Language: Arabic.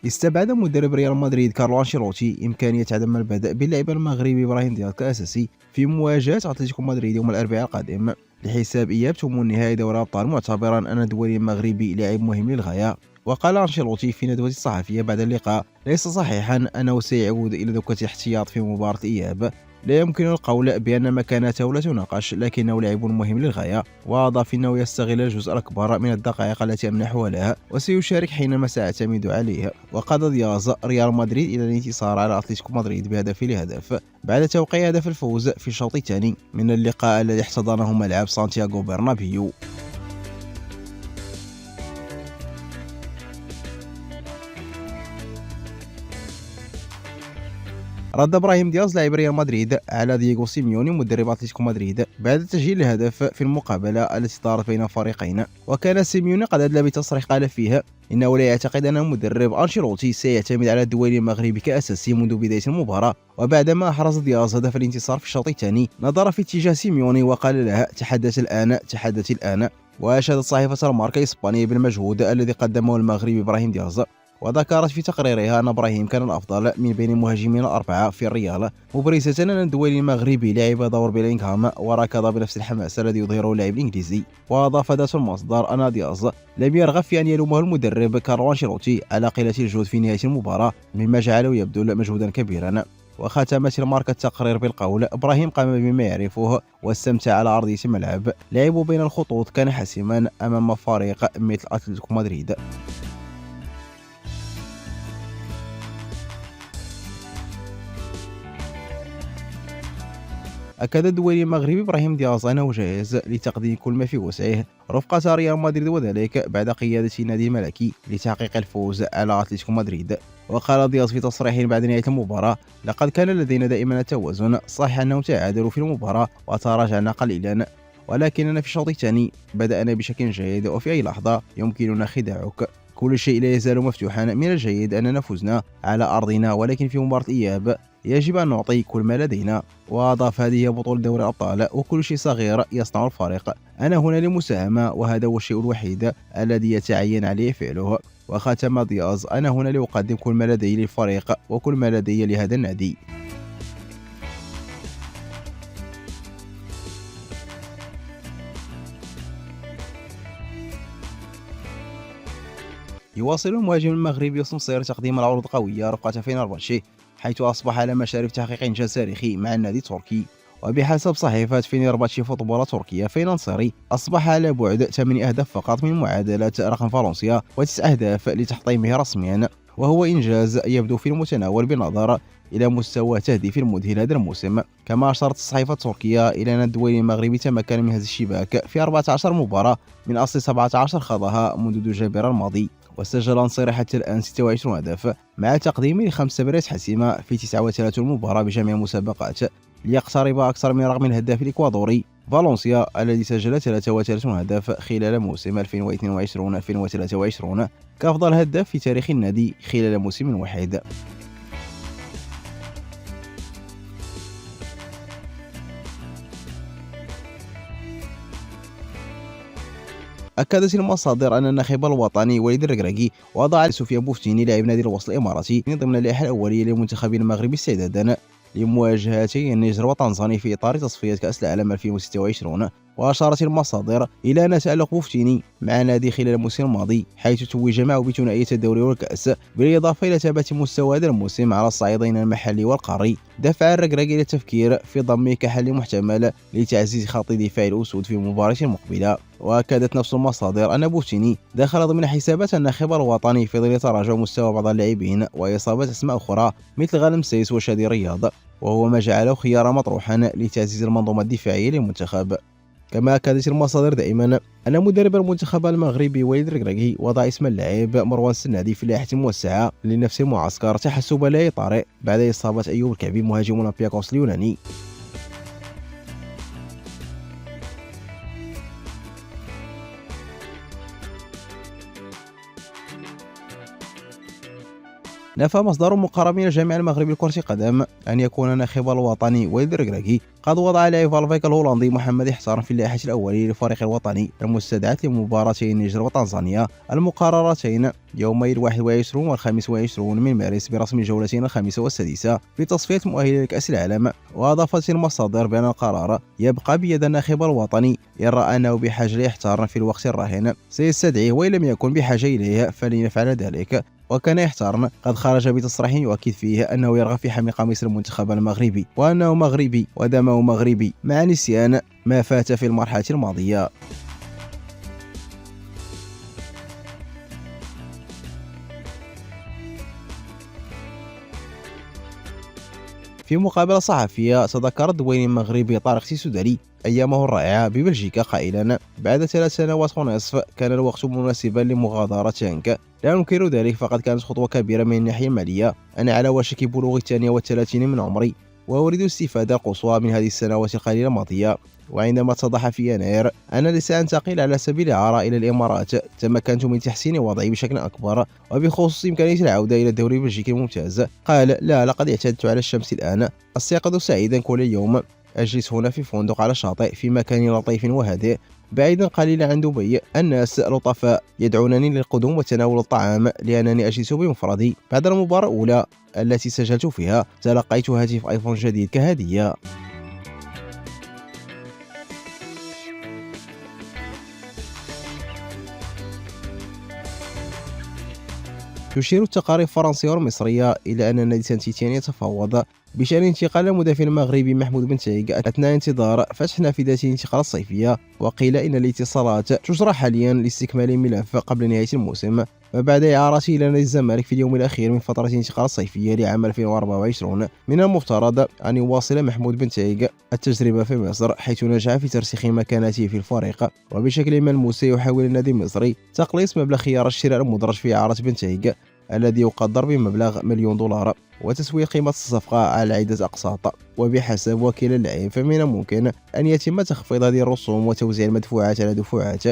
استبعد مدرب ريال مدريد كارلو أنشيلوتي إمكانية عدم البدء باللاعب المغربي إبراهيم دياز كأساسي في مواجهة أتلتيكو مدريد يوم الأربعاء القادم لحساب إياب ثمن نهائي دوري الأبطال، معتبرا أن الدولي المغربي لاعب مهم للغاية. وقال أنشيلوتي في ندوة الصحفية بعد اللقاء: ليس صحيحا أنه سيعود إلى دكة الاحتياط في مباراة الإياب، لا يمكن القول بأن مكانته لا تناقش، لكنه لاعب مهم للغاية. وأضاف أنه يستغل الجزء الأكبر من الدقائق التي أمنحها له وسيشارك حينما سأعتمد عليه. وقاد دياز ريال مدريد إلى الانتصار على أتلتيكو مدريد بهدف لهدف بعد توقيع هدف الفوز في الشوط الثاني من اللقاء الذي احتضنه ملعب سانتياغو برنابيو. رد ابراهيم دياز لاعب ريال مدريد على دييغو سيميوني مدرب اتلتيكو مدريد بعد تسجيل الهدف في المقابله التي دارت بين الفريقين. وكان سيميوني قد ادلى بتصريح قال فيه انه لا يعتقد ان المدرب انشيلوتي سيعتمد على الدولي المغربي كاساسي منذ بدايه المباراه. وبعدما احرز دياز هدف الانتصار في الشوط الثاني نظر في اتجاه سيميوني وقال له: تحدث الان. واشادت صحيفه الماركا الاسبانيه بالمجهود الذي قدمه المغربي ابراهيم دياز، وذكرت في تقريرها أن إبراهيم كان الأفضل من بين المهاجمين الأربعة في الريال، مبرزة أن الدولي المغربي لعب دور بيلينغهام وركض بنفس الحماس الذي يظهره اللاعب الإنجليزي. وأضاف ذات المصدر أن دياز لم يرغب في أن يلومه المدرب كارلو أنشيلوتي على قلة الجهد في نهاية المباراة، مما جعله يبذل مجهودا كبيرا. وختمت الماركة التقرير بالقول: إبراهيم قام بما يعرفه واستمتع على أرضية الملعب، لعبه بين الخطوط كان حاسما أمام فريق مثل أتلتيكو مدريد. أكد الدولي المغربي إبراهيم دياز أنه جاهز لتقديم كل ما في وسعه رفقة ريال مدريد، وذلك بعد قيادة النادي الملكي لتحقيق الفوز على أتلتيكو مدريد. وقال دياز في تصريح بعد نهاية المباراة: لقد كان لدينا دائما التوازن، صحيح أنهم تعادلوا في المباراة وتراجعنا قليلا، ولكننا في الشوط الثاني بدأنا بشكل جيد، وفي أي لحظة يمكننا خداعك. كل شيء لا يزال مفتوحا، من الجيد أننا فزنا على أرضنا، ولكن في مباراة الإياب يجب أن نعطي كل ما لدينا. وأضاف: هذه هي بطولة دوري الأبطال وكل شيء صغير يصنع الفارق، أنا هنا للمساهمة وهذا هو الشيء الوحيد الذي يتعين عليه فعله. وختم دياز: أنا هنا لأقدم كل ما لدي للفريق وكل ما لدي لهذا النادي. يواصل المهاجم المغربي سمسير تقديم العروض قوية رفقة فينرباتشي، حيث أصبح على مشارف تحقيق إنجاز تاريخي مع النادي التركي. وبحسب صحيفة فينرباتشي فوتبول تركيا، فينانسيري أصبح على بعد 8 أهداف فقط من معادلة رقم فالنسيا و9 أهداف لتحطيمه رسميا، وهو إنجاز يبدو في المتناول بالنظر إلى مستوى تهديف المذهل هذا الموسم. كما أشارت الصحيفة التركية إلى أن الدولي المغربي تمكن من هز الشباك في 14 مباراة من أصل 17 خاضها منذ دجنبر الماضي، وسجل نصير حتى الآن 26 هدف مع تقديمه ل5 مباريات حاسمة في 39 مباراة بجميع المسابقات، ليقترب أكثر من رقم الهداف الإكوادوري فالنسيا الذي سجل 33 هدف خلال موسم 2022-2023 كأفضل هداف في تاريخ النادي خلال موسم واحد. أكدت المصادر أن الناخب الوطني وليد الركراكي وضع سفيان بوفتيني لاعب نادي الوصل الإماراتي ضمن اللائحة الأولية للمنتخب المغربي استعدادا لمواجهتي النيجر وتنزانيا في إطار تصفيات كأس العالم 2026. وأشارت المصادر إلى أن تألق بوفتيني مع نادي خلال الموسم الماضي، حيث توج معه بثنائية الدوري والكأس، بالإضافة إلى ثبات مستوى هذا الموسم على الصعيدين المحلي والقاري، دفع الركراكي إلى التفكير في ضمه كحل محتمل لتعزيز خط دفاع الأسود في المباراة المقبلة. وأكدت نفس المصادر أن بوفتيني دخل ضمن حسابات الناخب الوطني في ظل تراجع مستوى بعض اللاعبين وإصابة أسماء أخرى مثل غانم سيس وشادي رياض، وهو ما جعله خيارا مطروحا لتعزيز المنظومة الدفاعية للمنتخب. كما أكدت المصادر دائما أن مدرب المنتخب المغربي وليد الركراكي وضع اسم اللاعب مروان السنادي في لائحة موسعة لنفس المعسكر تحسبا لا طارئ بعد إصابة أيوب الكعبي مهاجم أولمبياكوس اليوناني. نفى مصدر مقرب من الجامعة المغربية لكرة القدم أن يكون الناخب الوطني وليد الركراكي قد وضع لاعب فالفيك الهولندي محمد احترام في اللائحة الأولية للفريق الوطني المستدعاة لمباراتي النيجر وتنزانيا المقررتين يومي 21 و25 من مارس برسم الجولتين الخامسة والسادسة في تصفية مؤهلة لكأس العالم. وأضافت المصادر بأن القرار يبقى بيد الناخب الوطني إن رأى أنه بحاجة لاحترام في الوقت الراهن سيستدعيه، وإن لم يكن بحاجة إليه فليفعل ذلك. وكان يحترم قد خرج بتصريح يؤكد فيه أنه يرغب في حمل قميص المنتخب المغربي وأنه مغربي ودمه مغربي مع نسيان ما فات في المرحلة الماضية. في مقابلة صحفية تذكر الدويني المغربي طارق سيسودالي أيامه الرائعة ببلجيكا قائلا: بعد 3 سنوات ونصف كان الوقت مناسبا لمغادرة هانك، لا ننكر ذلك، فقد كانت خطوة كبيرة من الناحية المالية. أنا على وشك بلوغ 32 من عمري وأريد الاستفادة القصوى من هذه السنوات القليلة الماضية. وعندما اتضح في يناير أنني سأنتقل على سبيل الإعارة إلى الإمارات تمكنت من تحسين وضعي بشكل أكبر، وبخصوص إمكانية العودة إلى الدوري البلجيكي الممتاز قال: لا، لقد اعتدت على الشمس الآن، أستيقظ سعيدا كل يوم، أجلس هنا في فندق على الشاطئ في مكان لطيف وهادئ بعيدا قليلا عن دبي، الناس لطفاء يدعونني للقدوم وتناول الطعام لأنني أجلس بمفردي. بعد المباراة الأولى التي سجلت فيها تلقيت هاتف آيفون جديد كهدية. تشير التقارير الفرنسية والمصرية إلى أن نادي سان تيتيان يتفاوض بشأن انتقال المدافع المغربي محمود بن تايق أثناء انتظار فتح نافذة الانتقال الصيفية. وقيل إن الاتصالات تجرى حاليا لاستكمال الملف قبل نهاية الموسم، وبعد إعارته إلى نادي الزمالك في اليوم الأخير من فترة الانتقال الصيفية لعام 2024. من المفترض أن يواصل محمود بن تايق التجربة في مصر، حيث نجح في ترسيخ مكانته في الفريق، وبشكل ملموس يحاول النادي المصري تقليص مبلغ خيار الشراء المدرج في إعارة بن تايق الذي يقدر بمبلغ $1 مليون، وتسوية قيمة الصفقة على عدة أقساط. وبحسب وكيل اللاعب فمن الممكن أن يتم تخفيض هذه الرسوم وتوزيع المدفوعات على دفعات.